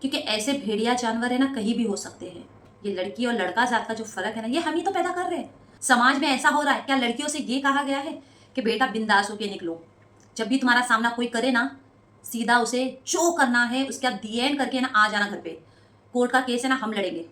क्योंकि ऐसे भेड़िया जानवर है ना कहीं भी हो सकते हैं। ये लड़की और लड़का जात का जो फर्क है ना, ये हम ही तो पैदा कर रहे हैं। समाज में ऐसा हो रहा है, क्या लड़कियों से ये कहा गया है कि बेटा बिंदास होके निकलो, जब भी तुम्हारा सामना कोई करे ना सीधा उसे शो करना है, उसके बाद दी एंड करके ना आ जाना घर पे, कोर्ट का केस है ना हम लड़ेंगे।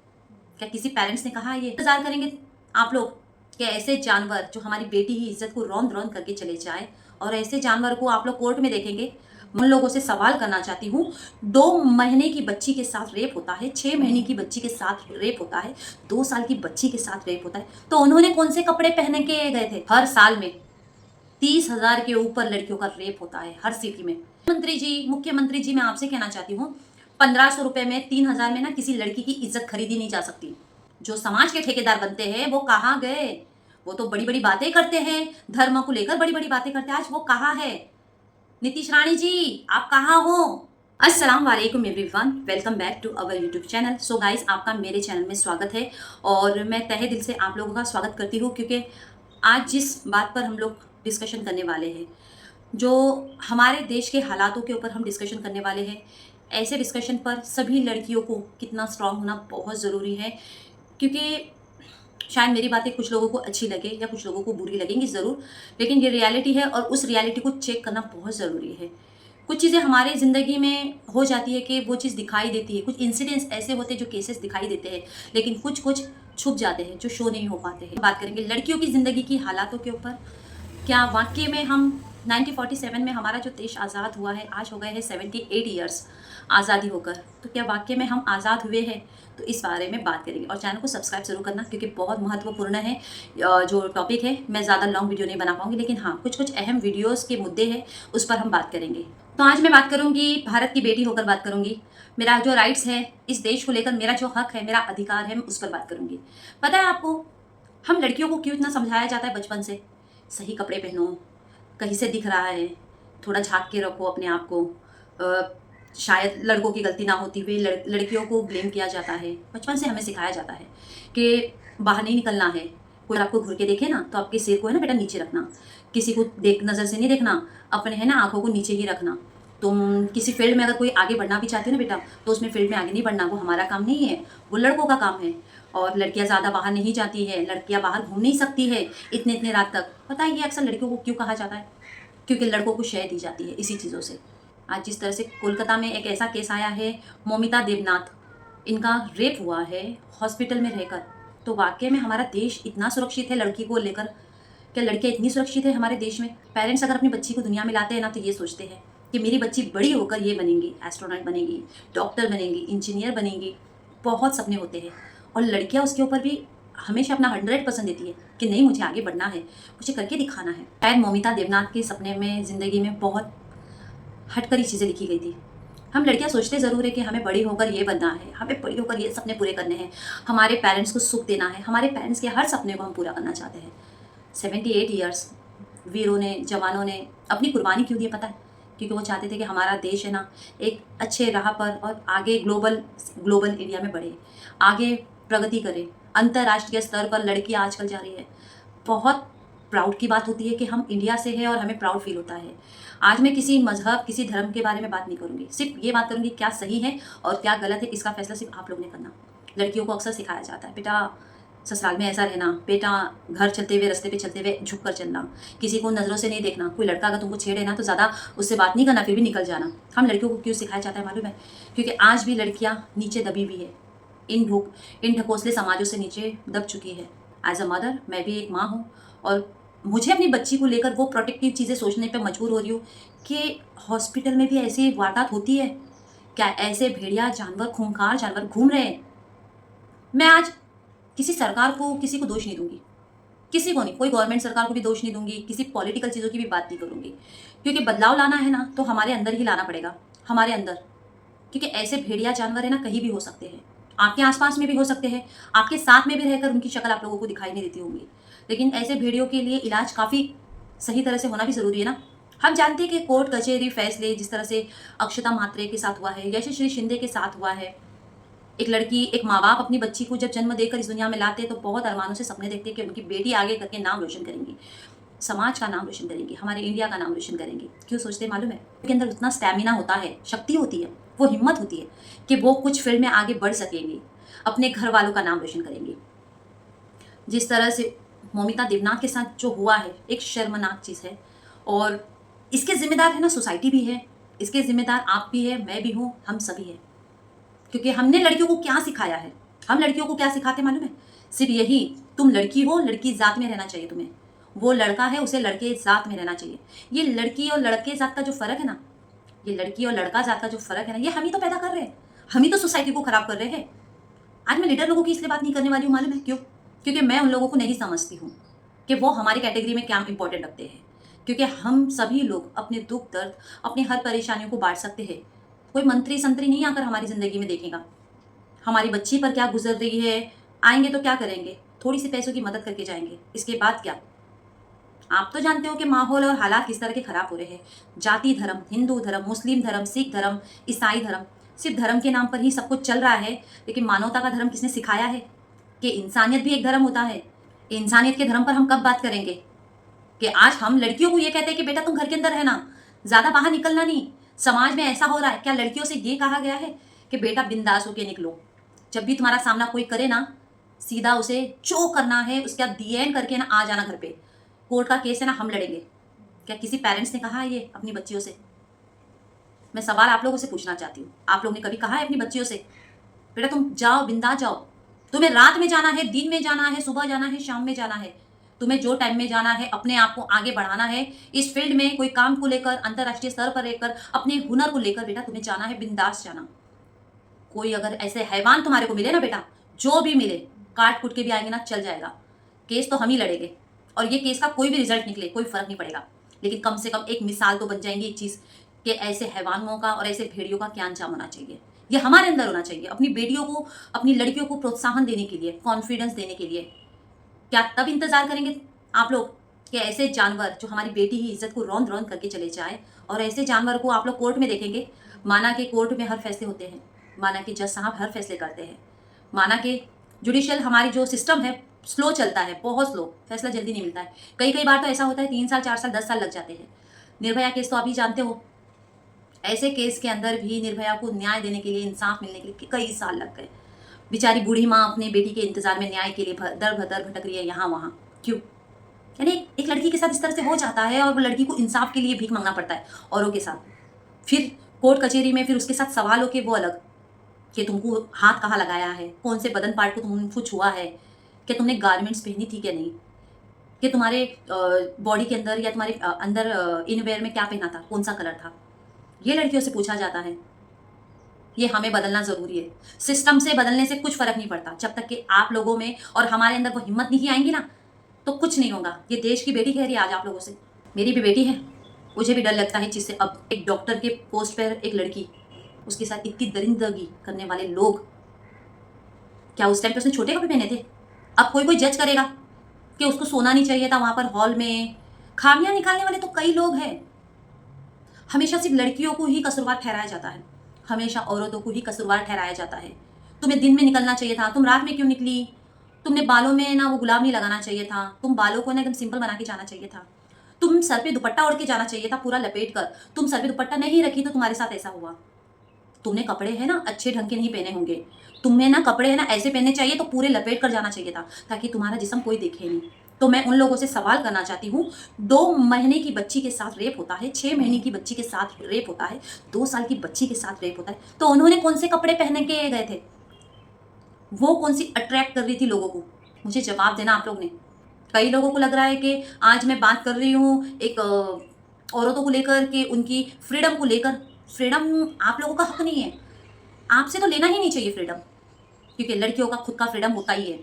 क्या किसी पेरेंट्स ने कहा है ये? इंतजार करेंगे आप लोग कि ऐसे जानवर जो हमारी बेटी की इज्जत को रौंद रौंद करके चले जाए, और ऐसे जानवर को आप लोग कोर्ट में देखेंगे? उन लोगों से सवाल करना चाहती हूँ, 2 महीने की बच्ची के साथ रेप होता है, 6 महीने की बच्ची के साथ रेप होता है, 2 साल की बच्ची के साथ रेप होता है, तो उन्होंने कौन से कपड़े पहन के गए थे? हर साल में 30,000 के ऊपर लड़कियों का रेप होता है हर सिटी में। मुख्यमंत्री जी मैं आपसे कहना चाहती हूँ, 1500 रुपए में 3000 में ना किसी लड़की की इज्जत खरीदी नहीं जा सकती। जो समाज के ठेकेदार बनते हैं वो कहाँ गए? वो तो बड़ी बड़ी बातें करते हैं, धर्म को लेकर बड़ी बड़ी बातें करते हैं, आज वो कहाँ है? नीतीश रानी जी आप कहाँ हो? अस्सलाम वालेकुम everyone, welcome back to our YouTube channel. So guys, आपका मेरे चैनल में स्वागत है और मैं तहे दिल से आप लोगों का स्वागत करती हूँ, क्योंकि आज जिस बात पर हम लोग डिस्कशन करने वाले हैं, जो हमारे देश के हालातों के ऊपर हम डिस्कशन करने वाले हैं, ऐसे डिस्कशन पर सभी लड़कियों को कितना स्ट्रांग होना बहुत ज़रूरी है। क्योंकि शायद मेरी बातें कुछ लोगों को अच्छी लगे या कुछ लोगों को बुरी लगेंगी ज़रूर, लेकिन ये रियलिटी है और उस रियलिटी को चेक करना बहुत ज़रूरी है। कुछ चीज़ें हमारे ज़िंदगी में हो जाती है कि वो चीज़ दिखाई देती है, कुछ इंसिडेंट्स ऐसे होते हैं जो केसेस दिखाई देते हैं, लेकिन कुछ कुछ छुप जाते हैं जो शो नहीं हो पाते हैं। बात करेंगे लड़कियों की ज़िंदगी की हालातों के ऊपर। क्या वाकई में हम 1947 में हमारा जो देश आज़ाद हुआ है, आज हो गए हैं 78 ईयर्स आज़ादी होकर, तो क्या वाकई में हम आज़ाद हुए हैं? तो इस बारे में बात करेंगे और चैनल को सब्सक्राइब जरूर करना, क्योंकि बहुत महत्वपूर्ण है जो टॉपिक है। मैं ज़्यादा लॉन्ग वीडियो नहीं बना पाऊंगी, लेकिन हाँ कुछ कुछ अहम वीडियोस के मुद्दे हैं उस पर हम बात करेंगे। तो आज मैं बात करूंगी, भारत की बेटी होकर बात करूंगी। मेरा जो राइट्स है इस देश को लेकर, मेरा जो हक है, मेरा अधिकार है, मैं उस पर बात करूंगी। पता है आपको, हम लड़कियों को क्यों इतना समझाया जाता है बचपन से? सही कपड़े पहनो, कहीं से दिख रहा है थोड़ा झाँक के रखो अपने आप को, शायद लड़कों की गलती ना होती हुई लड़कियों को ब्लेम किया जाता है। बचपन से हमें सिखाया जाता है कि बाहर नहीं निकलना है, कोई आपको घूर के देखे ना तो आपके सिर को है ना बेटा नीचे रखना, किसी को देख नज़र से नहीं देखना, अपने है ना आंखों को नीचे ही रखना। तुम किसी फील्ड में अगर कोई आगे बढ़ना भी चाहते हो ना बेटा, तो उसमें फील्ड में आगे नहीं बढ़ना, वो हमारा काम नहीं है, वो लड़कों का काम है। और लड़कियां ज़्यादा बाहर नहीं जाती है, लड़कियां बाहर घूम नहीं सकती है इतने इतने रात तक। पता है ये अक्सर लड़कियों को क्यों कहा जाता है? क्योंकि लड़कों को शय दी जाती है इसी चीज़ों से। आज जिस तरह से कोलकाता में एक ऐसा केस आया है, मोमिता देवनाथ, इनका रेप हुआ है हॉस्पिटल में रहकर, तो वाकई में हमारा देश इतना सुरक्षित है लड़की को लेकर? क्या लड़कियाँ इतनी सुरक्षित है हमारे देश में? पेरेंट्स अगर अपनी बच्ची को दुनिया में लाते हैं ना, तो ये सोचते हैं कि मेरी बच्ची बड़ी होकर ये बनेंगी, एस्ट्रोनॉट बनेगी, डॉक्टर बनेंगी, इंजीनियर बनेंगी, बहुत सपने होते हैं। और लड़कियाँ उसके ऊपर भी हमेशा अपना 100% देती है कि नहीं मुझे आगे बढ़ना है, मुझे करके दिखाना है। शायद मोमिता देवनाथ के सपने में, ज़िंदगी में बहुत हटकर चीज़ें लिखी गई थी। हम लड़कियां सोचते ज़रूर है कि हमें बड़ी होकर ये बनना है, हमें बड़ी होकर ये सपने पूरे करने हैं, हमारे पेरेंट्स को सुख देना है, हमारे पेरेंट्स के हर सपने को हम पूरा करना चाहते हैं। 78 ईयर्स वीरों ने, जवानों ने अपनी कुर्बानी क्यों दी पता है? क्योंकि वो चाहते थे कि हमारा देश है ना एक अच्छे राह पर और आगे ग्लोबल इंडिया में बढ़े, आगे प्रगति करे। अंतर्राष्ट्रीय स्तर पर लड़की आजकल जा रही है। बहुत प्राउड की बात होती है कि हम इंडिया से हैं और हमें प्राउड फील होता है। आज मैं किसी मजहब, किसी धर्म के बारे में बात नहीं करूंगी, सिर्फ ये बात करूंगी क्या सही है और क्या गलत है, इसका फैसला सिर्फ आप लोग ने करना। लड़कियों को अक्सर सिखाया जाता है बेटा ससुराल में ऐसा रहना, बेटा घर चलते हुए, रास्ते पे चलते हुए झुक कर चलना, किसी को नज़रों से नहीं देखना, कोई लड़का अगर तुमको छेड़े ना तो ज़्यादा उससे बात नहीं करना, फिर भी निकल जाना। हम लड़कियों को क्यों सिखाया जाता है मालूम है? क्योंकि आज भी लड़कियाँ नीचे दबी हुई है, इन ढकोसले समाजों से नीचे दब चुकी है। एज अ मदर मैं भी एक माँ हूँ और मुझे अपनी बच्ची को लेकर वो प्रोटेक्टिव चीज़ें सोचने पे मजबूर हो रही हूँ कि हॉस्पिटल में भी ऐसी वारदात होती है क्या? ऐसे भेड़िया जानवर, खूंखार जानवर घूम रहे हैं। मैं आज किसी सरकार को, किसी को दोष नहीं दूंगी, किसी को नहीं, कोई गवर्नमेंट सरकार को भी दोष नहीं दूंगी, किसी पॉलिटिकल चीज़ों की भी बात नहीं करूंगी, क्योंकि बदलाव लाना है ना तो हमारे अंदर ही लाना पड़ेगा, हमारे अंदर। क्योंकि ऐसे भेड़िया जानवर है ना कहीं भी हो सकते हैं, आपके आसपास में भी हो सकते हैं, आपके साथ में भी रहकर उनकी शक्ल आप लोगों को दिखाई नहीं देती होंगी, लेकिन ऐसे भेड़ियों के लिए इलाज काफ़ी सही तरह से होना भी ज़रूरी है ना। हम जानते हैं कि कोर्ट कचहरी फैसले, जिस तरह से अक्षता मात्रे के साथ हुआ है, यशस्वी शिंदे के साथ हुआ है, एक लड़की, एक माँ बाप अपनी बच्ची को जब जन्म देकर इस दुनिया में लाते हैं तो बहुत अरमानों से सपने देखते हैं कि उनकी बेटी आगे करके नाम रोशन करेंगी, समाज का नाम रोशन करेंगी, हमारे इंडिया का नाम रोशन करेंगी। क्यों सोचते हैं मालूम है? उनके अंदर उतना स्टैमिना होता है, शक्ति होती है, वो हिम्मत होती है कि वो कुछ फील्ड में आगे बढ़ सकेंगे, अपने घर वालों का नाम रोशन करेंगे। जिस तरह से मौमिता देवनाथ के साथ जो हुआ है, एक शर्मनाक चीज़ है। और इसके जिम्मेदार है ना सोसाइटी भी है, इसके जिम्मेदार आप भी है, मैं भी हूँ, हम सभी है। क्योंकि हमने लड़कियों को क्या सिखाया है, हम लड़कियों को क्या सिखाते मालूम है? सिर्फ यही, तुम लड़की हो, लड़की जात में रहना चाहिए तुम्हें, वो लड़का है उसे लड़के जात में रहना चाहिए। ये लड़की और लड़के जात का जो फर्क है ना, ये लड़की और लड़का जात का जो फर्क है ना, ये हम ही तो पैदा कर रहे हैं, हम ही तो सोसाइटी को खराब कर रहे हैं। आज मैं लीडर लोगों की इसलिए बात नहीं करने वाली हूँ मालूम है क्यों? क्योंकि मैं उन लोगों को नहीं समझती हूँ कि वो हमारी कैटेगरी में क्या इंपॉर्टेंट रखते हैं। क्योंकि हम सभी लोग अपने दुख दर्द, अपनी हर परेशानियों को बांट सकते हैं। कोई मंत्री संतरी नहीं आकर हमारी ज़िंदगी में देखेगा हमारी बच्ची पर क्या गुजर रही है, आएंगे तो क्या करेंगे, थोड़ी सी पैसों की मदद करके जाएंगे, इसके बाद क्या? आप तो जानते हो कि माहौल और हालात किस तरह के खराब हो रहे हैं। जाति धर्म, हिंदू धर्म, मुस्लिम धर्म, सिख धर्म, ईसाई धर्म, सिर्फ धर्म के नाम पर ही सब कुछ चल रहा है। लेकिन मानवता का धर्म किसने सिखाया है कि इंसानियत भी एक धर्म होता है? इंसानियत के धर्म पर हम कब बात करेंगे? कि आज हम लड़कियों को ये कहते हैं कि बेटा तुम घर के अंदर रहना, ज़्यादा बाहर निकलना नहीं। समाज में ऐसा हो रहा है, क्या लड़कियों से ये कहा गया है कि बेटा बिंदास होके निकलो, जब भी तुम्हारा सामना कोई करे ना, सीधा उसे जो करना है उसके बाद दी एंड करके ना आ जाना घर पे, कोर्ट का केस है ना हम लड़ेंगे? क्या किसी पेरेंट्स ने कहा है ये अपनी बच्चियों से? मैं सवाल आप लोगों से पूछना चाहती हूँ, आप लोगों ने कभी कहा है अपनी बच्चियों से बेटा तुम जाओ, बिंदास जाओ, तुम्हें रात में जाना है, दिन में जाना है, सुबह जाना है, शाम में जाना है, तुम्हें जो टाइम में जाना है, अपने आप को आगे बढ़ाना है इस फील्ड में, कोई काम को लेकर, अंतर्राष्ट्रीय स्तर पर लेकर, अपने हुनर को लेकर, बेटा तुम्हें जाना है, बिंदास जाना। कोई अगर ऐसे हैवान तुम्हारे को मिले ना बेटा, जो भी मिले, काट कुट के भी आएंगे ना, चल जाएगा, केस तो हम ही लड़ेंगे। और ये केस का कोई भी रिजल्ट निकले कोई फर्क नहीं पड़ेगा, लेकिन कम से कम एक मिसाल तो बन जाएंगी एक चीज़ कि ऐसे हैवानों का और ऐसे भेड़ियों का क्या अंजाम होना चाहिए। ये हमारे अंदर होना चाहिए, अपनी बेटियों को, अपनी लड़कियों को प्रोत्साहन देने के लिए, कॉन्फिडेंस देने के लिए। क्या तब इंतजार करेंगे आप लोग कि ऐसे जानवर जो हमारी बेटी की इज्जत को रौंद रौंद करके चले जाए, और ऐसे जानवर को आप लोग कोर्ट में देखेंगे? माना कि कोर्ट में हर फैसले होते हैं, माना कि जज साहब हर फैसले करते हैं, माना कि जुडिशियल हमारी जो सिस्टम है स्लो चलता है, बहुत स्लो, फैसला जल्दी नहीं मिलता है। कई कई बार तो ऐसा होता है 3 साल, 4 साल, 10 साल लग जाते हैं। निर्भया केस तो आप ही जानते हो, ऐसे केस के अंदर भी निर्भया को न्याय देने के लिए, इंसाफ मिलने के लिए कई साल लग गए। बेचारी बूढ़ी माँ अपनी बेटी के इंतजार में न्याय के लिए दर भदर भटक रही है यहाँ वहाँ, क्यों? यानी एक लड़की के साथ इस तरह से हो जाता है, और वो लड़की को इंसाफ के लिए भीख मांगना पड़ता है औरों के साथ। फिर कोर्ट कचहरी में फिर उसके साथ सवाल हो के वो अलग, कि तुमको हाथ कहाँ लगाया है, कौन से बदन पार्ट को तुमको छुआ है, कि तुमने गारमेंट्स पहनी थी क्या नहीं, कि तुम्हारे बॉडी के अंदर या तुम्हारे अंदर इनवेयर में क्या पहना था, कौन सा कलर था, ये लड़कियों से पूछा जाता है। ये हमें बदलना ज़रूरी है। सिस्टम से बदलने से कुछ फ़र्क नहीं पड़ता, जब तक कि आप लोगों में और हमारे अंदर वो हिम्मत नहीं आएंगी ना, तो कुछ नहीं होगा। ये देश की बेटी कह रही है आज आप लोगों से, मेरी भी बेटी है, मुझे भी डर लगता है जिससे अब एक डॉक्टर के पोस्ट पर एक लड़की, उसके साथ इतनी दरिंदगी करने वाले लोग, क्या उस टाइम पे उसने छोटे कपड़े पहने थे? अब कोई कोई जज करेगा कि उसको सोना नहीं चाहिए था वहाँ पर हॉल में। खामियां निकालने वाले तो कई लोग हैं। हमेशा सिर्फ लड़कियों को ही कसूरवार ठहराया जाता है, हमेशा औरतों को ही कसूरवार ठहराया जाता है। तुम्हें दिन में निकलना चाहिए था, तुम रात में क्यों निकली? तुमने बालों में ना वो गुलाब नहीं लगाना चाहिए था, तुम बालों को ना एकदम सिंपल बना के जाना चाहिए था, तुम सर पे दुपट्टा ओढ़ के जाना चाहिए था पूरा लपेट कर, तुम सर पे दुपट्टा नहीं रखी तो तुम्हारे साथ ऐसा हुआ। तुमने कपड़े है ना अच्छे ढंग के नहीं पहने होंगे, तुम्हें ना कपड़े है ना ऐसे पहनने चाहिए तो पूरे लपेट कर जाना चाहिए था, ताकि तुम्हारा जिस्म कोई देखे नहीं। तो मैं उन लोगों से सवाल करना चाहती हूँ, 2 महीने की बच्ची के साथ रेप होता है, 6 महीने की बच्ची के साथ रेप होता है, 2 साल की बच्ची के साथ रेप होता है, तो उन्होंने कौन से कपड़े पहन के गए थे? वो कौन सी अट्रैक्ट कर रही थी लोगों को? मुझे जवाब देना आप लोग ने। कई लोगों को लग रहा है कि आज मैं बात कर रही हूँ एक औरतों को लेकर के, उनकी फ्रीडम को लेकर। फ्रीडम आप लोगों का हक नहीं है, आपसे तो लेना ही नहीं चाहिए फ्रीडम, क्योंकि लड़कियों का खुद का फ्रीडम होता ही है।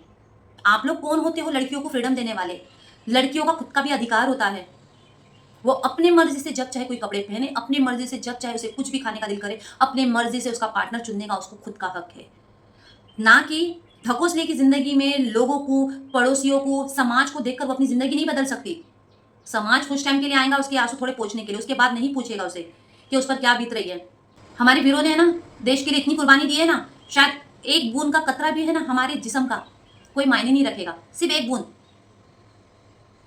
आप लोग कौन होते हो लड़कियों को फ्रीडम देने वाले? लड़कियों का खुद का भी अधिकार होता है, वो अपनी मर्जी से जब चाहे कोई कपड़े पहने, अपनी मर्जी से जब चाहे उसे कुछ भी खाने का दिल करे, अपनी मर्जी से उसका पार्टनर चुनने का उसको खुद का हक है। ना कि ढकोसले की जिंदगी में लोगों को, पड़ोसियों को, समाज को देखकर वो अपनी जिंदगी नहीं बदल सकती। समाज कुछ टाइम के लिए आएगा उसके आंसू थोड़े पोंछने के लिए, उसके बाद नहीं पूछेगा उसे कि उस पर क्या बीत रही है। हमारे वीरों ने है ना देश के लिए इतनी कुर्बानी दी है ना, शायद एक बूंद का कतरा भी है ना हमारे जिस्म का कोई मायने नहीं रखेगा, सिर्फ एक बूंद।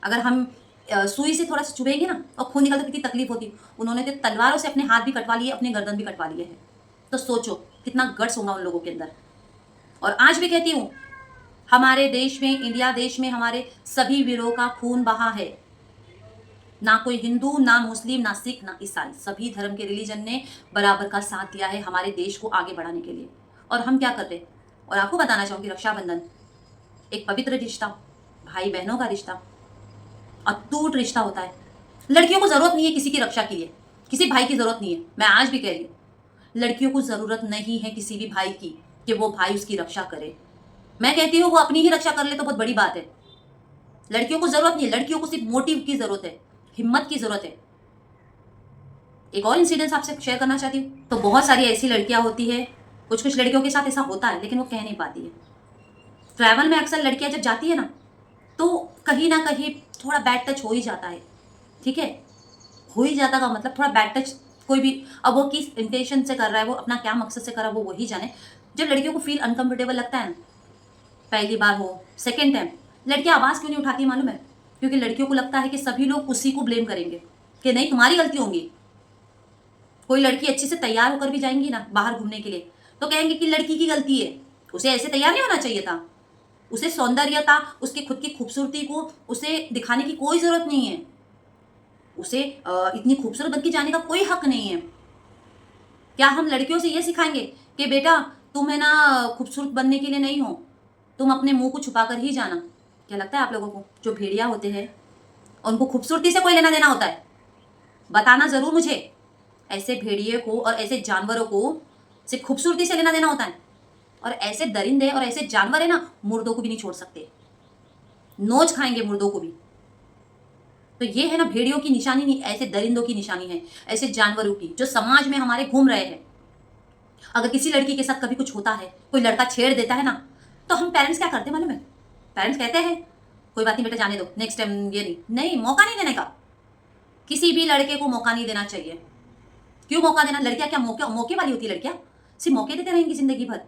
अगर हम सुई से थोड़ा सा चुभेंगे ना और खून निकलता कितनी तकलीफ होती। उन्होंने तो तलवारों से अपने हाथ भी कटवा लिए, अपने गर्दन भी कटवा लिए हैं। तो सोचो कितना गट्स होगा उन लोगों के अंदर। और आज भी कहती हूँ, हमारे देश में, इंडिया देश में हमारे सभी वीरों का खून बहा है। ना कोई हिंदू, ना मुस्लिम, ना सिख, ना ईसाई, सभी धर्म के रिलीजन ने बराबर का साथ दिया है हमारे देश को आगे बढ़ाने के लिए। और हम क्या कर रहे हैं? और आपको बताना चाहूंगी, रक्षाबंधन एक पवित्र रिश्ता, भाई बहनों का रिश्ता, अटूट रिश्ता होता है। लड़कियों को जरूरत नहीं है किसी की रक्षा के लिए, किसी भाई की जरूरत नहीं है। मैं आज भी कह रही हूँ, लड़कियों को जरूरत नहीं है किसी भी भाई की कि वो भाई उसकी रक्षा करे। मैं कहती हूँ वो अपनी ही रक्षा कर ले तो बहुत बड़ी बात है। लड़कियों को जरूरत नहीं है, लड़कियों को सिर्फ मोटिव की जरूरत है, हिम्मत की जरूरत है। एक और इंसिडेंस आपसे शेयर करना चाहती हूँ। तो बहुत सारी ऐसी लड़कियां होती है, कुछ कुछ लड़कियों के साथ ऐसा होता है लेकिन वो कह नहीं पाती है। ट्रैवल में अक्सर लड़कियां जब जाती है ना, तो कहीं ना कहीं थोड़ा बैड टच हो ही जाता है। ठीक है, हो ही जाता का मतलब थोड़ा बैड टच, कोई भी, अब वो किस इंटेंशन से कर रहा है, वो अपना क्या मकसद से कर रहा है, वो वही जाने। जब लड़कियों को फील अनकंफर्टेबल लगता है ना, पहली बार हो, सेकेंड टाइम, लड़कियां आवाज क्यों नहीं उठाती मालूम है? क्योंकि लड़कियों को लगता है कि सभी लोग उसी को ब्लेम करेंगे, कि नहीं तुम्हारी गलती होंगी। कोई लड़की अच्छे से तैयार होकर भी जाएंगी ना बाहर घूमने के लिए, तो कहेंगे कि लड़की की गलती है, उसे ऐसे तैयार नहीं होना चाहिए था, उसे सौंदर्यता, उसकी खुद की खूबसूरती को उसे दिखाने की कोई जरूरत नहीं है, उसे इतनी खूबसूरत बन के जाने का कोई हक नहीं है। क्या हम लड़कियों से ये सिखाएंगे कि बेटा तुम है ना खूबसूरत बनने के लिए नहीं हो, तुम अपने मुंह को छुपा कर ही जाना? क्या लगता है आप लोगों को जो भेड़िया होते हैं उनको खूबसूरती से कोई लेना देना होता है? बताना जरूर मुझे। ऐसे भेड़िए को और ऐसे जानवरों को सिर्फ खूबसूरती से लेना देना होता है। और ऐसे दरिंदे और ऐसे जानवर है ना, मुर्दों को भी नहीं छोड़ सकते, नोच खाएंगे मुर्दों को भी। तो ये है ना भेड़ियों की निशानी नहीं, ऐसे दरिंदों की निशानी है, ऐसे जानवरों की जो समाज में हमारे घूम रहे हैं। अगर किसी लड़की के साथ कभी कुछ होता है, कोई लड़का छेड़ देता है ना, तो हम पेरेंट्स क्या करते हैं मालूम है? पेरेंट्स कहते हैं कोई बात नहीं बेटा, जाने दो, नेक्स्ट टाइम ये नहीं, नहीं, मौका नहीं देने का। किसी भी लड़के को मौका नहीं देना चाहिए। क्यों मौका देना? लड़कियां क्या मौके मौके वाली होती है? लड़कियां सिर्फ मौके देते रहेंगी जिंदगी भर,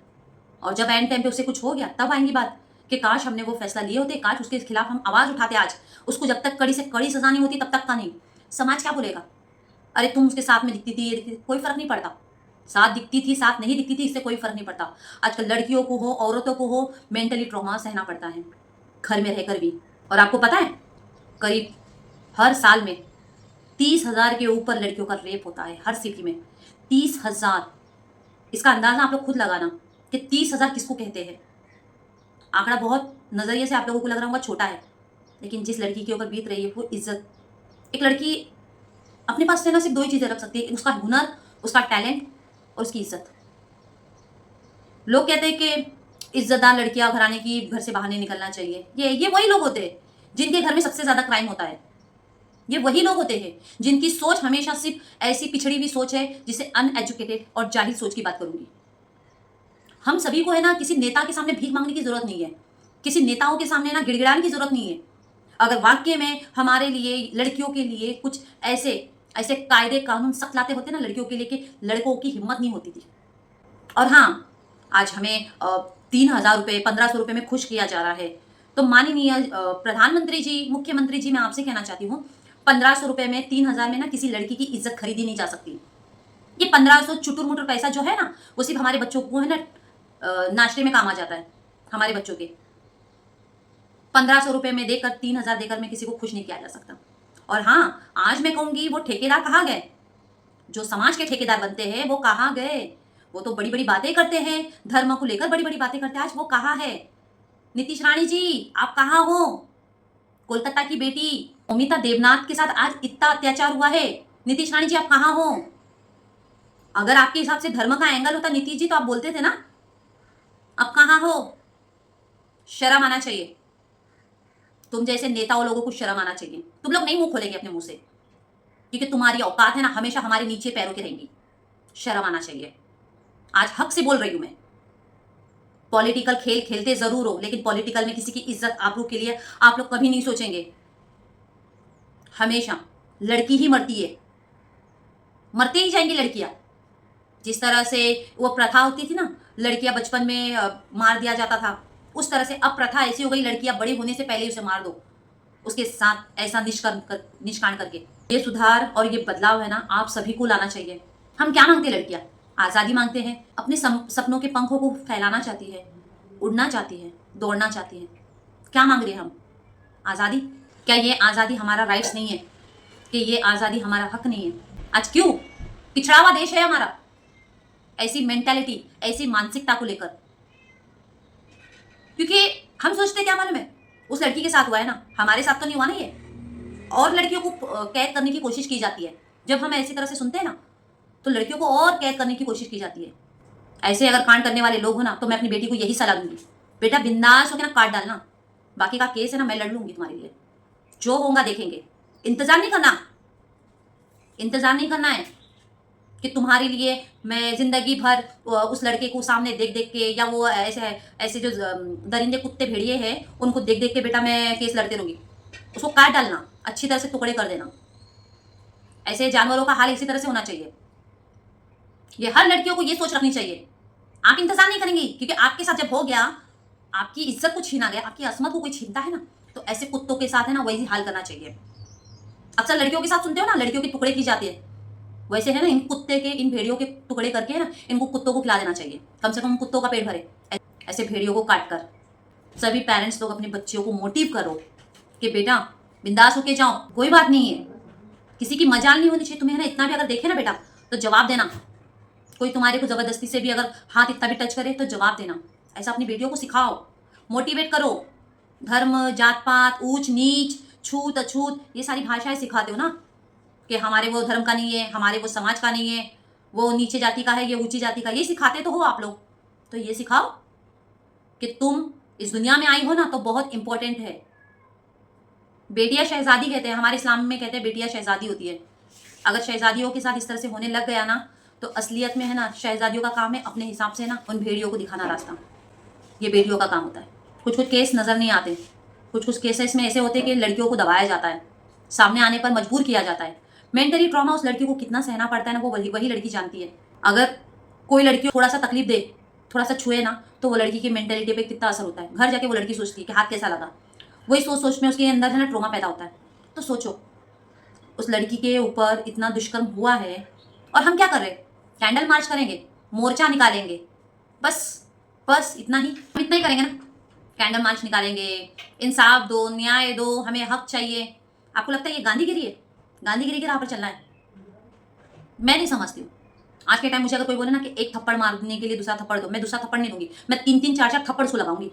और जब एंड टाइम पे उससे कुछ हो गया तब आएंगी बात कि काश हमने वो फैसला लिए होते, काश उसके खिलाफ हम आवाज उठाते आज। उसको जब तक कड़ी से कड़ी सजा नहीं होती तब तक का नहीं। समाज क्या बोलेगा? अरे तुम उसके साथ में दिखती थी, ये दिखती थी, कोई फर्क नहीं पड़ता। साथ दिखती थी, साथ नहीं दिखती थी, इससे कोई फर्क नहीं पड़ता। आजकल लड़कियों को हो, औरतों को हो, मेंटली ट्रॉमा सहना पड़ता है घर में रहकर भी। और आपको पता है करीब हर साल में 30,000 के ऊपर लड़कियों का रेप होता है हर सिटी में। 30,000। इसका अंदाजा आप लोग खुद लगाना कि 30,000 किसको कहते हैं। आंकड़ा बहुत नजरिए से आप लोगों को लग रहा होगा छोटा है, लेकिन जिस लड़की के ऊपर बीत रही है वो इज्जत। एक लड़की अपने पास से ना सिर्फ दो ही चीजें रख सकती है, उसका हुनर, उसका टैलेंट और उसकी इज्जत। लोग कहते हैं कि इज्जतदार लड़कियां घराने की घर से बाहर नहीं निकलना चाहिए। ये वही लोग होते हैं जिनके घर में सबसे ज्यादा क्राइम होता है। ये वही लोग होते हैं जिनकी सोच हमेशा सिर्फ ऐसी पिछड़ी हुई सोच है, जिसे अनएजुकेटेड और जाहिल सोच की बात करूंगी। हम सभी को है ना किसी नेता के सामने भीख मांगने की जरूरत नहीं है, किसी नेताओं के सामने ना गिड़गिड़ाने की जरूरत नहीं है। अगर वाकई में हमारे लिए, लड़कियों के लिए कुछ ऐसे ऐसे कायदे कानून सख्त लाते होते ना लड़कियों के लिए, कि लड़कों की हिम्मत नहीं होती थी। और हाँ, आज हमें 3,000 रुपये, 1,500 रुपये में खुश किया जा रहा है। तो माननीय प्रधानमंत्री जी, मुख्यमंत्री जी, मैं आपसे कहना चाहती हूँ, 1,500 रुपये में, 3,000 में ना किसी लड़की की इज्जत खरीदी नहीं जा सकती। ये 1,500 चुटुर मुटुर पैसा जो है ना, वो सिर्फ हमारे बच्चों को है ना नाश्ते में काम आ जाता है। हमारे बच्चों के 1,500 रुपये में देकर, 3,000 देकर में किसी को खुश नहीं किया जा सकता। और हाँ, आज मैं कहूंगी वो ठेकेदार कहाँ गए? जो समाज के ठेकेदार बनते हैं वो कहाँ गए? वो तो बड़ी बड़ी बातें करते हैं, धर्म को लेकर बड़ी बड़ी बातें करते हैं, आज वो कहाँ है? नीतीश रानी जी आप कहाँ हो? कोलकाता की बेटी अमिता देवनाथ के साथ आज इतना अत्याचार हुआ है, नीतीश रानी जी आप कहाँ हो? अगर आपके हिसाब से धर्म का एंगल होता नीतीश जी, तो आप बोलते थे ना। अब कहाँ हो? शर्म आना चाहिए। तुम जैसे नेताओं लोगों को शर्म आना चाहिए। तुम लोग नहीं मुंह खोलेंगे अपने मुंह से, क्योंकि तुम्हारी औकात है ना हमेशा हमारे नीचे पैरों के रहेंगी। शर्म आना चाहिए। आज हक से बोल रही हूं मैं। पॉलिटिकल खेल खेलते जरूर हो, लेकिन पॉलिटिकल में किसी की इज्जत आबरू के लिए आप लोग कभी नहीं सोचेंगे। हमेशा लड़की ही मरती है, मरते ही जाएंगी लड़कियां। जिस तरह से वो प्रथा होती थी ना, लड़कियां बचपन में मार दिया जाता था, उस तरह से अब प्रथा ऐसी हो गई, लड़कियां बड़ी होने से पहले ही उसे मार दो, उसके साथ ऐसा निष्काम करके। ये सुधार और ये बदलाव है ना आप सभी को लाना चाहिए। हम क्या मांगते लड़कियां? आज़ादी मांगते हैं, अपने सपनों के पंखों को फैलाना चाहती है, उड़ना चाहती है, दौड़ना चाहती है। क्या मांग रहे हैं हम? आज़ादी। क्या ये आज़ादी हमारा राइट्स नहीं है? कि ये आज़ादी हमारा हक नहीं है? आज क्यों पिछड़ा हुआ देश है हमारा, ऐसी मेंटेलिटी, ऐसी मानसिकता को लेकर? क्योंकि हम सोचते क्या मालूम है, उस लड़की के साथ हुआ है ना, हमारे साथ तो नहीं हुआ ना ये। और लड़कियों को कैद करने की कोशिश की जाती है। जब हम ऐसी तरह से सुनते हैं ना, तो लड़कियों को और कैद करने की कोशिश की जाती है। ऐसे अगर कांड करने वाले लोग हो ना, तो मैं अपनी बेटी को यही सलाह दूंगी, बेटा बिंदास होकर ना काट डालना, बाकी का केस है ना मैं लड़ लूंगी तुम्हारे लिए, जो होगा देखेंगे। इंतजार नहीं करना, इंतजार नहीं करना है कि तुम्हारे लिए मैं जिंदगी भर उस लड़के को सामने देख देख के, या वो ऐसे ऐसे जो दरिंदे कुत्ते भेड़िए हैं उनको देख देख के बेटा मैं केस लड़ते रहूंगी। उसको काट डालना, अच्छी तरह से टुकड़े कर देना। ऐसे जानवरों का हाल इसी तरह से होना चाहिए। ये हर लड़कियों को ये सोच रखनी चाहिए। आप इंतजार नहीं करेंगी, क्योंकि आपके साथ जब हो गया, आपकी इज्जत को छीना गया, आपकी असमत को कोई छीनता है ना, तो ऐसे कुत्तों के साथ है ना वही हाल करना चाहिए। अक्सर लड़कियों के साथ सुनते हो ना, लड़कियों के टुकड़े की जाती है, वैसे है ना इन कुत्ते के, इन भेड़ियों के टुकड़े करके है ना इनको कुत्तों को खिला देना चाहिए, कम से कम कुत्तों का पेट भरे। ऐसे भेड़ियों को काट कर। सभी पेरेंट्स लोग अपने बच्चियों को मोटिव करो कि बेटा बिंदास होके जाओ, कोई बात नहीं है, किसी की मजाल नहीं होनी चाहिए तुम्हें, है ना। इतना भी अगर देखे ना बेटा तो जवाब देना। कोई तुम्हारे को जबरदस्ती से भी अगर हाथ इतना भी टच करे तो जवाब देना। ऐसा अपनी बेटियों को सिखाओ, मोटिवेट करो। धर्म, जात पात, ऊंच नीच, छूत अछूत, ये सारी भाषाएं सिखाते हो ना, कि हमारे वो धर्म का नहीं है, हमारे वो समाज का नहीं है, वो नीचे जाति का है, ये ऊंची जाति का, ये सिखाते तो हो आप लोग। तो ये सिखाओ कि तुम इस दुनिया में आई हो ना तो बहुत इंपॉर्टेंट है। बेटियां शहजादी कहते हैं, हमारे इस्लाम में कहते हैं बेटियां शहजादी होती है। अगर शहजादियों के साथ इस तरह से होने लग गया ना, तो असलियत में है ना शहजादियों का काम है अपने हिसाब से ना उन भेड़ियों को दिखाना रास्ता। ये बेटियों का काम होता है। कुछ कुछ केस नज़र नहीं आते, कुछ कुछ केसेस में ऐसे होते हैं कि लड़कियों को दबाया जाता है, सामने आने पर मजबूर किया जाता है। मेंटली ट्रॉमा उस लड़की को कितना सहना पड़ता है ना, वो वही वही लड़की जानती है। अगर कोई लड़की थोड़ा सा तकलीफ दे, थोड़ा सा छुए ना, तो वो लड़की की मेंटेलिटी पे कितना असर होता है। घर जाके वो लड़की सोचती है कि हाथ कैसा लगा, वही सोच सोच में उसके अंदर है ना ट्रॉमा पैदा होता है। तो सोचो उस लड़की के ऊपर इतना दुष्कर्म हुआ है, और हम क्या कर रहे हैं? कैंडल मार्च करेंगे, मोर्चा निकालेंगे, बस बस इतना ही, हम इतना ही करेंगे ना। कैंडल मार्च निकालेंगे, इंसाफ दो, न्याय दो, हमें हक चाहिए। आपको लगता है ये गांधीगिरी है? गांधीगिरी के राह पर चलना है? मैं नहीं समझती हूँ। आज के टाइम मुझे अगर कोई बोले ना कि एक थप्पड़ मारने के लिए दूसरा थप्पड़ दो, मैं दूसरा थप्पड़ नहीं दूंगी, मैं तीन तीन चार चार थप्पड़ उसको लगाऊंगी।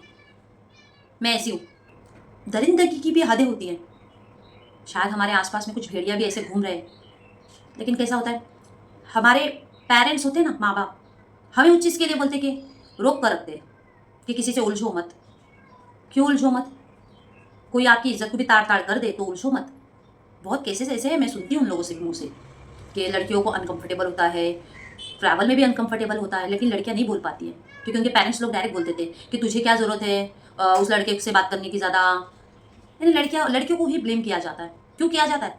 मैं ऐसी हूँ। दरिंदगी की भी हदें होती हैं। शायद हमारे आसपास में कुछ भेड़िया भी ऐसे घूम रहे हैं, लेकिन कैसा होता है, हमारे पेरेंट्स होते हैं ना, माँ बाप, हमें उस चीज़ के लिए बोलते कि रोक कर रखते हैं कि किसी से उलझो मत। क्यों उलझो मत? कोई आपकी इज्जत को भी ताड़ ताड़ कर दे तो उलझो मत। बहुत केसेस ऐसे हैं, मैं सुनती हूँ उन लोगों से मुँह से कि लड़कियों को अनकंफर्टेबल होता है, ट्रैवल में भी अनकंफर्टेबल होता है, लेकिन लड़कियाँ नहीं बोल पाती हैं, क्योंकि उनके पेरेंट्स लोग डायरेक्ट बोलते थे कि तुझे क्या ज़रूरत है उस लड़के से बात करने की ज़्यादा। यानी लड़कियों को ही ब्लेम किया जाता है। क्यों किया जाता है?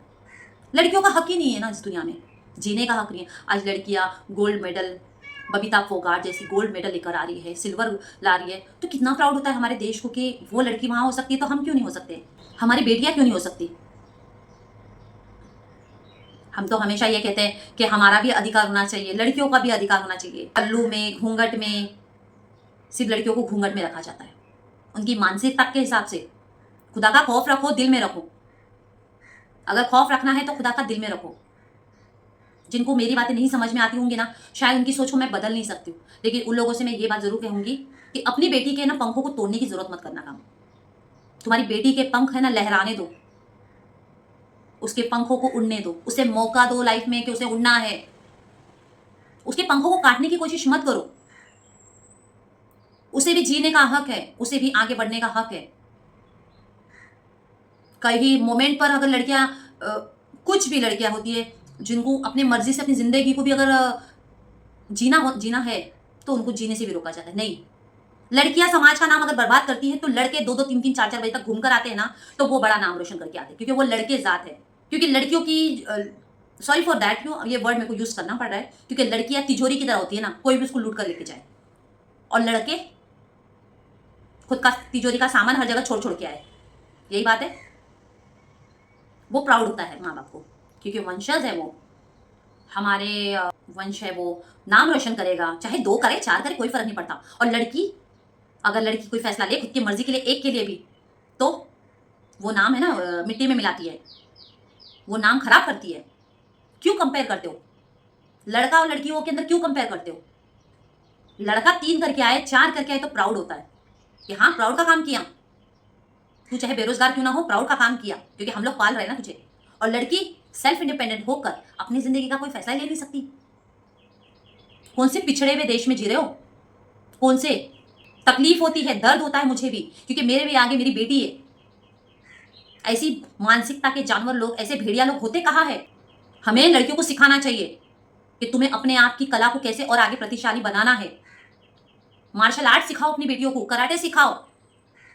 लड़कियों का हक ही नहीं है ना इस दुनिया में, जीने का हक नहीं है। आज लड़कियां गोल्ड मेडल, बबीता फोगाट जैसी गोल्ड मेडल लेकर आ रही है, सिल्वर ला रही है, तो कितना प्राउड होता है हमारे देश को कि वो लड़की वहां हो सकती है, तो हम क्यों नहीं हो सकते? हमारी बेटियां क्यों नहीं हो सकती? हम तो हमेशा ये कहते हैं कि हमारा भी अधिकार होना चाहिए, लड़कियों का भी अधिकार होना चाहिए। पल्लू में, घूंघट में, सिर्फ लड़कियों को घूंघट में रखा जाता है उनकी मानसिकता के हिसाब से। खुदा का खौफ रखो, दिल में रखो। अगर खौफ रखना है तो खुदा का दिल में रखो। जिनको मेरी बातें नहीं समझ में आती होंगी ना, शायद उनकी सोच को मैं बदल नहीं सकती हूँ, लेकिन उन लोगों से मैं ये बात जरूर कहूंगी कि अपनी बेटी के ना पंखों को तोड़ने की जरूरत मत करना काम। तुम्हारी बेटी के पंख है ना लहराने दो, उसके पंखों को उड़ने दो, उसे मौका दो लाइफ में कि उसे उड़ना है। उसके पंखों को काटने की कोशिश मत करो। उसे भी जीने का हक है, उसे भी आगे बढ़ने का हक है। कहीं मोमेंट पर अगर लड़कियां, कुछ भी लड़कियां होती है जिनको अपनी मर्जी से अपनी जिंदगी को भी अगर जीना है, तो उनको जीने से भी रोका जाता है। नहीं, लड़कियां समाज का नाम अगर बर्बाद करती है तो लड़के दो दो तीन तीन चार चार बजे तक घूम कर आते हैं ना, तो वो बड़ा नाम रोशन करके आते हैं, क्योंकि वो लड़के जात है। क्योंकि लड़कियों की, सॉरी फॉर दैट, क्यों ये वर्ड मेरे को यूज करना पड़ रहा है, क्योंकि लड़कियां तिजोरी की तरह होती है ना, कोई भी उसको लूट कर लेके जाए, और लड़के खुद का तिजोरी का सामान हर जगह छोड़ छोड़ के आए। यही बात है। वो प्राउड होता है माँ बाप को, क्योंकि वंशज है वो, हमारे वंश है, वो नाम रोशन करेगा, चाहे 2 करे 4 करे कोई फर्क नहीं पड़ता। और लड़की, अगर लड़की कोई फैसला ले खुद की मर्जी के लिए, एक के लिए भी, तो वो नाम है ना मिट्टी में मिलाती है, वो नाम खराब करती है। क्यों कंपेयर करते हो? लड़का और लड़कियों के अंदर क्यों कंपेयर करते हो? लड़का 3 करके आए 4 करके आए तो प्राउड होता है कि हाँ प्राउड का काम किया, तू चाहे बेरोजगार क्यों ना हो, प्राउड का काम किया, क्योंकि हम लोग पाल रहे हैं ना तुझे। और लड़की सेल्फ इंडिपेंडेंट होकर अपनी जिंदगी का कोई फैसला ले नहीं सकती। कौन से पिछड़े हुए देश में जी रहे हो? कौन से? तकलीफ होती है, दर्द होता है मुझे भी, क्योंकि मेरे भी आगे मेरी बेटी है। ऐसी मानसिकता के जानवर लोग, ऐसे भेड़िया लोग होते कहाँ है? हमें लड़कियों को सिखाना चाहिए कि तुम्हें अपने आप की कला को कैसे और आगे प्रतिशाली बनाना है। मार्शल आर्ट सिखाओ अपनी बेटियों को, कराटे सिखाओ।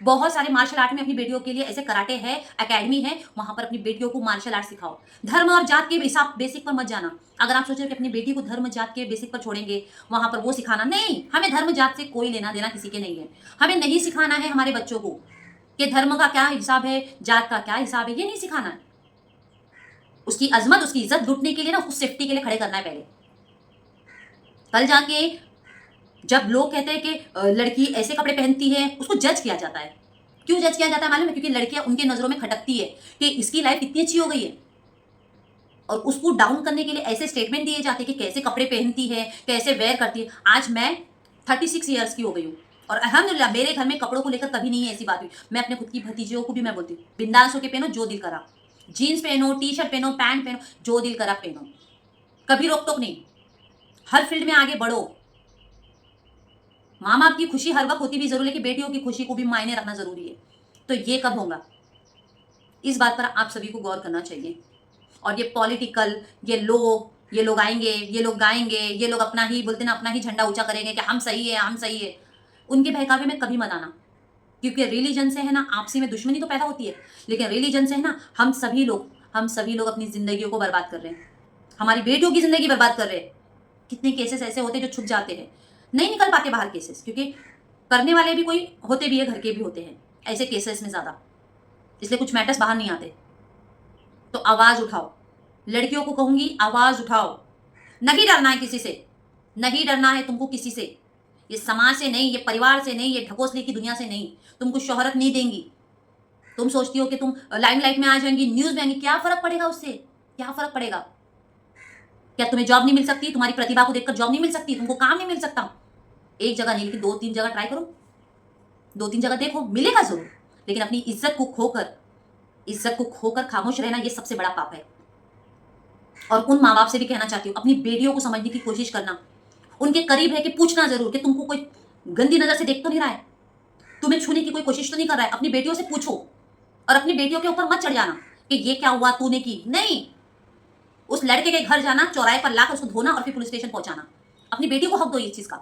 बहुत सारे मार्शल आर्ट में अपनी बेटियों के लिए ऐसे कराटे है, एकेडमी है, वहां पर अपनी बेटियों को मार्शल आर्ट सिखाओ। धर्म और जात के हिसाब बेसिक पर मत जाना। अगर आप सोच रहे हो कि अपनी बेटी को धर्म जात के बेसिक पर छोड़ेंगे, वहां पर वो सिखाना नहीं। हमें धर्म जात से कोई लेना देना किसी के नहीं है। हमें नहीं सिखाना है हमारे बच्चों को कि धर्म का क्या हिसाब है, जात का क्या हिसाब है, ये नहीं सिखाना है। उसकी अजमत, उसकी इज्जत लूटने के लिए ना उसको सेफ्टी के लिए खड़े करना है पहले। कल जाके जब लोग कहते हैं कि लड़की ऐसे कपड़े पहनती है, उसको जज किया जाता है। क्यों जज किया जाता है मालूम है? क्योंकि लड़कियां उनके नजरों में खटकती है कि इसकी लाइफ कितनी अच्छी हो गई है, और उसको डाउन करने के लिए ऐसे स्टेटमेंट दिए जाते हैं कि कैसे कपड़े पहनती है, कैसे वेयर करती है। आज मैं 36 ईयर्स की हो गई हूँ और अल्हम्दुलिल्लाह मेरे घर में कपड़ों को लेकर कभी नहीं है ऐसी बात हुई। मैं अपने खुद की भतीजियों को भी मैं बोलती हूँ बिंदास होके पहनो, जो दिल करा। जीन्स पहनो, टी शर्ट पहनो, पैंट पहनो, जो दिल करा पहनो, कभी रोक टोक नहीं। हर फील्ड में आगे बढ़ो। माँ बाप की खुशी हर वक्त होती भी जरूरी है कि बेटियों की खुशी को भी मायने रखना जरूरी है। तो ये कब होगा, इस बात पर आप सभी को गौर करना चाहिए। और ये पॉलिटिकल, ये लोग आएंगे, ये लोग गाएंगे, ये लोग अपना ही बोलते ना, अपना ही झंडा ऊंचा करेंगे कि हम सही है, हम सही है। उनके बहकावे में कभी मत आना, क्योंकि रिलीजन से है ना आपसी में दुश्मनी तो पैदा होती है, लेकिन रिलीजन से है ना हम सभी लोग अपनी जिंदगियों को बर्बाद कर रहे हैं, हमारी बेटियों की जिंदगी बर्बाद कर रहे हैं। कितने केसेस ऐसे होते हैं जो छुप जाते हैं, नहीं निकल पाते बाहर केसेस, क्योंकि करने वाले भी कोई होते भी है, घर के भी होते हैं ऐसे केसेस में ज़्यादा, इसलिए कुछ मैटर्स बाहर नहीं आते। तो आवाज़ उठाओ, लड़कियों को कहूंगी आवाज़ उठाओ। नहीं डरना है किसी से, नहीं डरना है तुमको किसी से। ये समाज से नहीं, ये परिवार से नहीं, ये ढकोसले की दुनिया से नहीं। तुमको शोहरत नहीं देंगी। तुम सोचती हो कि तुम लाइमलाइट में आ जाएंगी, न्यूज़ में आएंगी, क्या फ़र्क पड़ेगा उससे? क्या फ़र्क पड़ेगा? क्या तुम्हें जॉब नहीं मिल सकती? तुम्हारी प्रतिभा को देखकर जॉब नहीं मिल सकती? तुमको काम नहीं मिल सकता? एक जगह नहीं, लेकिन 2-3 जगह ट्राई करो, 2-3 जगह देखो, मिलेगा जरूर। लेकिन अपनी इज्जत को खोकर खामोश रहना, ये सबसे बड़ा पाप है। और उन माँ बाप से भी कहना चाहती हूँ, अपनी बेटियों को समझने की कोशिश करना, उनके करीब रह के पूछना जरूर कि तुमको कोई गंदी नजर से देख तो नहीं रहा है, तुम्हें छूने की कोई कोशिश तो नहीं कर रहा है। अपनी बेटियों से पूछो, और अपनी बेटियों के ऊपर मत चढ़ जाना कि ये क्या हुआ, तूने की नहीं। उस लड़के के घर जाना, चौराहे पर लाकर उसको धोना और फिर पुलिस स्टेशन पहुंचाना। अपनी बेटी को हक दो इस चीज का,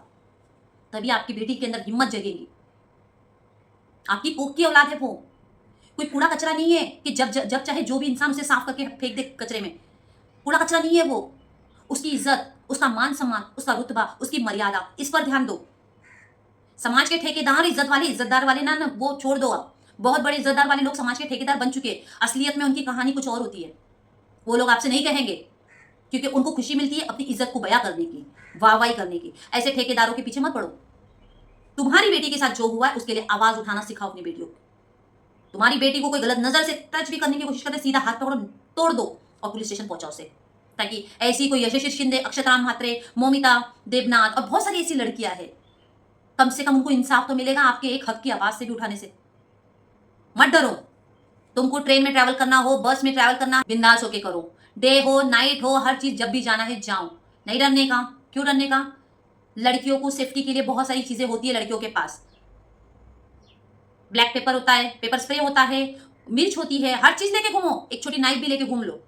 तभी आपकी बेटी के अंदर हिम्मत जगेगी। आपकी कोख की औलाद है वो, कोई कूड़ा कचरा नहीं है कि जब चाहे जो भी इंसान उसे साफ करके फेंक दे कचरे में। कूड़ा कचरा नहीं है वो। उसकी इज्जत, उसका मान सम्मान, उसका रुतबा, उसकी मर्यादा, इस पर ध्यान दो। समाज के ठेकेदार इज्जतदार वाले ना वो छोड़ दो। आप बहुत बड़े इज्जतदार वाले लोग समाज के ठेकेदार बन चुके हैं, असलियत में उनकी कहानी कुछ और होती है। वो लोग आपसे नहीं कहेंगे, क्योंकि उनको खुशी मिलती है अपनी इज्जत को बयां करने की, वाहवाही करने की। ऐसे ठेकेदारों के पीछे मत पड़ो। तुम्हारी बेटी के साथ जो हुआ है उसके लिए आवाज उठाना सिखाओ अपनी बेटियों को। तुम्हारी बेटी को कोई गलत नजर से टच भी करने की कोशिश करते, सीधा हाथ पकड़ो, तोड़ दो और पुलिस स्टेशन पहुंचाओ उसे। ताकि ऐसी कोई यशस्वी शिंदे, अक्षतराम म्हात्रे, मोमिता देवनाथ और बहुत सारी ऐसी लड़कियां हैं, कम से कम उनको इंसाफ तो मिलेगा आपके एक हक की आवाज से भी उठाने से। मत डरो। तुमको ट्रेन में ट्रैवल करना हो, बस में ट्रैवल करना, बिंदास होके करो। डे हो, नाइट हो, हर चीज जब भी जाना है जाओ। नहीं डरने का। क्यों डरने का? लड़कियों को सेफ्टी के लिए बहुत सारी चीजें होती है लड़कियों के पास। ब्लैक पेपर होता है, पेपर स्प्रे होता है, मिर्च होती है, हर चीज लेके घूमो। एक छोटी नाइफ भी लेके घूम लो।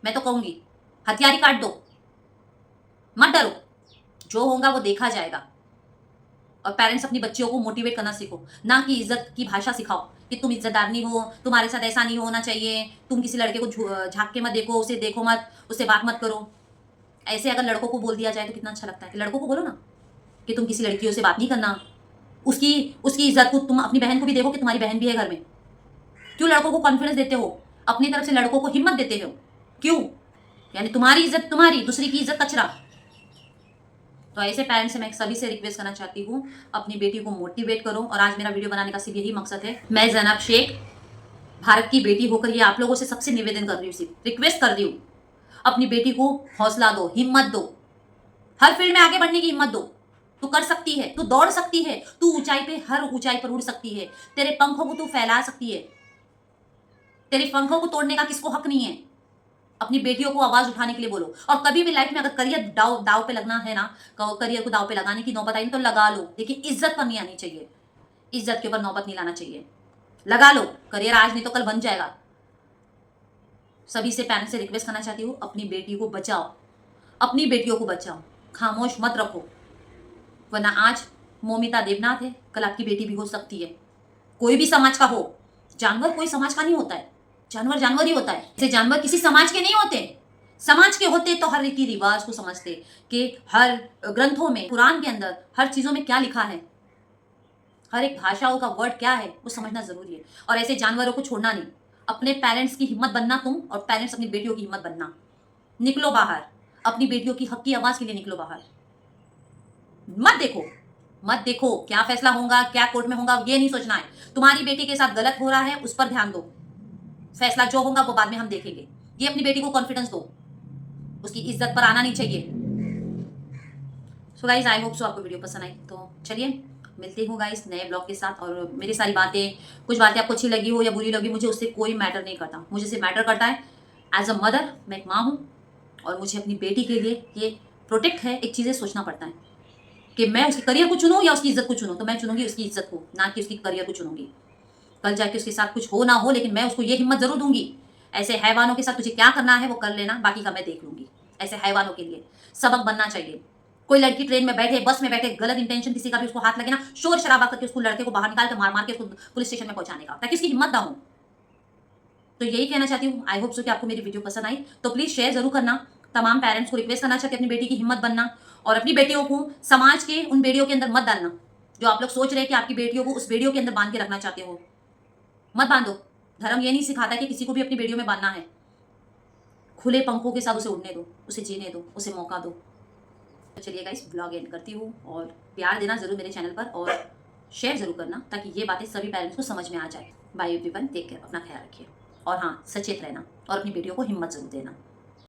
मैं तो कहूंगी हथियार ही काट दो, मत डरो। जो होगा वो देखा जाएगा। और पेरेंट्स अपनी बच्चियों को मोटिवेट करना सीखो, ना कि इज्जत की भाषा सिखाओ कि तुम इज्जतदार नहीं हो, तुम्हारे साथ ऐसा नहीं होना चाहिए, तुम किसी लड़के को झांक के मत देखो, उसे देखो मत, उससे बात मत करो। ऐसे अगर लड़कों को बोल दिया जाए तो कितना अच्छा लगता है कि लड़कों को बोलो ना कि तुम किसी लड़कियों से बात नहीं करना। उसकी उसकी इज्जत को तुम अपनी बहन को भी देखो कि तुम्हारी बहन भी है घर में। क्यों लड़कों को कॉन्फिडेंस देते हो? अपनी तरफ से लड़कों को हिम्मत देते हो। क्यों? यानी तुम्हारी इज्जत तुम्हारी, दूसरी की इज्जत कचरा। तो ऐसे पेरेंट्स से मैं सभी से रिक्वेस्ट करना चाहती हूँ, अपनी बेटी को मोटिवेट करो। और आज मेरा वीडियो बनाने का सिर्फ यही मकसद है। मैं ज़ैनब शेख, भारत की बेटी होकर ये आप लोगों से सबसे निवेदन कर रही हूँ, सिर्फ रिक्वेस्ट कर रही हूँ, अपनी बेटी को हौसला दो, हिम्मत दो, हर फील्ड में आगे बढ़ने की हिम्मत दो। तू कर सकती है, तू दौड़ सकती है, तू ऊंचाई पे, हर ऊंचाई पर उड़ सकती है। तेरे पंखों को तू फैला सकती है, तेरे पंखों को तोड़ने का किसको हक नहीं है। अपनी बेटियों को आवाज उठाने के लिए बोलो। और कभी भी लाइफ में अगर करियर दाव पे लगना है ना, करियर को दाव पे लगाने की नौबत आई तो लगा लो, लेकिन इज्जत पर नहीं आनी चाहिए, इज्जत के ऊपर नौबत नहीं लाना चाहिए। लगा लो करियर, आज नहीं तो कल बन जाएगा। सभी से पेरेंट्स से रिक्वेस्ट करना चाहती हूँ, अपनी बेटी को बचाओ, अपनी बेटियों को बचाओ, खामोश मत रखो। वरना आज मोमिता देवनाथ है, कल आपकी बेटी भी हो सकती है, कोई भी समाज का हो। जानवर कोई समाज का नहीं होता है, जानवर जानवर ही होता है। ऐसे जानवर किसी समाज के नहीं होते। समाज के होते तो हर रीति रिवाज को समझते कि हर ग्रंथों में, कुरान के अंदर हर चीजों में क्या लिखा है, हर एक भाषाओं का वर्ड क्या है वो समझना जरूरी है। और ऐसे जानवरों को छोड़ना नहीं। अपने पेरेंट्स की हिम्मत बनना तुम, और पेरेंट्स अपनी बेटियों की हिम्मत बनना। निकलो बाहर, अपनी बेटियों की हक की आवाज के लिए निकलो बाहर। मत देखो, मत देखो क्या फैसला होगा, क्या कोर्ट में होगा, ये नहीं सोचना है। तुम्हारी बेटी के साथ गलत हो रहा है, उस पर ध्यान दो। फैसला जो होगा वो बाद में हम देखेंगे। ये अपनी बेटी को कॉन्फिडेंस दो, उसकी इज्जत पर आना नहीं चाहिए। So guys, I hope so आपको वीडियो पसंद आई। तो चलिए मिलते हूँ गाइज नए ब्लॉग के साथ। और मेरी सारी बातें, कुछ बातें आपको अच्छी लगी हो या बुरी लगी, मुझे उससे कोई मैटर नहीं करता। मुझे सिर्फ मैटर करता है एज अ मदर, मैं एक माँ हूँ और मुझे अपनी बेटी के लिए ये प्रोटेक्ट है, एक चीज़ें सोचना पड़ता है कि मैं उसके करियर को चुनूँ या उसकी इज्जत को चुनूँ। तो मैं चुनूंगी उसकी इज्जत को, ना कि उसकी करियर को चुनूंगी। कल जाके उसके साथ कुछ हो ना हो, लेकिन मैं उसको ये हिम्मत जरूर दूंगी, ऐसे हैवानों के साथ तुझे क्या करना है वो कर लेना, बाकी का मैं देख लूंगी। ऐसे हैवानों के लिए सबक बनना चाहिए। कोई लड़की ट्रेन में बैठे, बस में बैठे, गलत इंटेंशन किसी का भी उसको हाथ लगे ना, शोर शराबा करके उसको, लड़के को बाहर निकाल के मार मार के उसको पुलिस स्टेशन में पहुंचाने का, ताकि उसकी हिम्मत ना हो। तो यही कहना चाहती हूँ। आई होप सो कि आपको मेरी वीडियो पसंद आई। तो प्लीज शेयर जरूर करना। तमाम पेरेंट्स को रिक्वेस्ट करना चाहती हूँ, अपनी बेटी की हिम्मत बनना और अपनी बेटियों को समाज के उन बेड़ियों के अंदर मत डालना जो आप लोग सोच रहे हैं कि आपकी बेटियों को उस बेड़ियों के अंदर बांध के रखना चाहते हो। मत बांधो। धर्म ये नहीं सिखाता कि किसी को भी अपनी बेड़ियों में बांधना है। खुले पंखों के साथ उसे उड़ने दो, उसे जीने दो, उसे मौका दो। तो चलिए गाइस, ब्लॉग एंड करती हूँ और प्यार देना जरूर मेरे चैनल पर और शेयर जरूर करना, ताकि ये बातें सभी पेरेंट्स को समझ में आ जाए। बाय एवरीवन, टेक केयर, अपना ख्याल रखिए और हाँ, सचेत रहना और अपनी बेटियों को हिम्मत जरूर देना।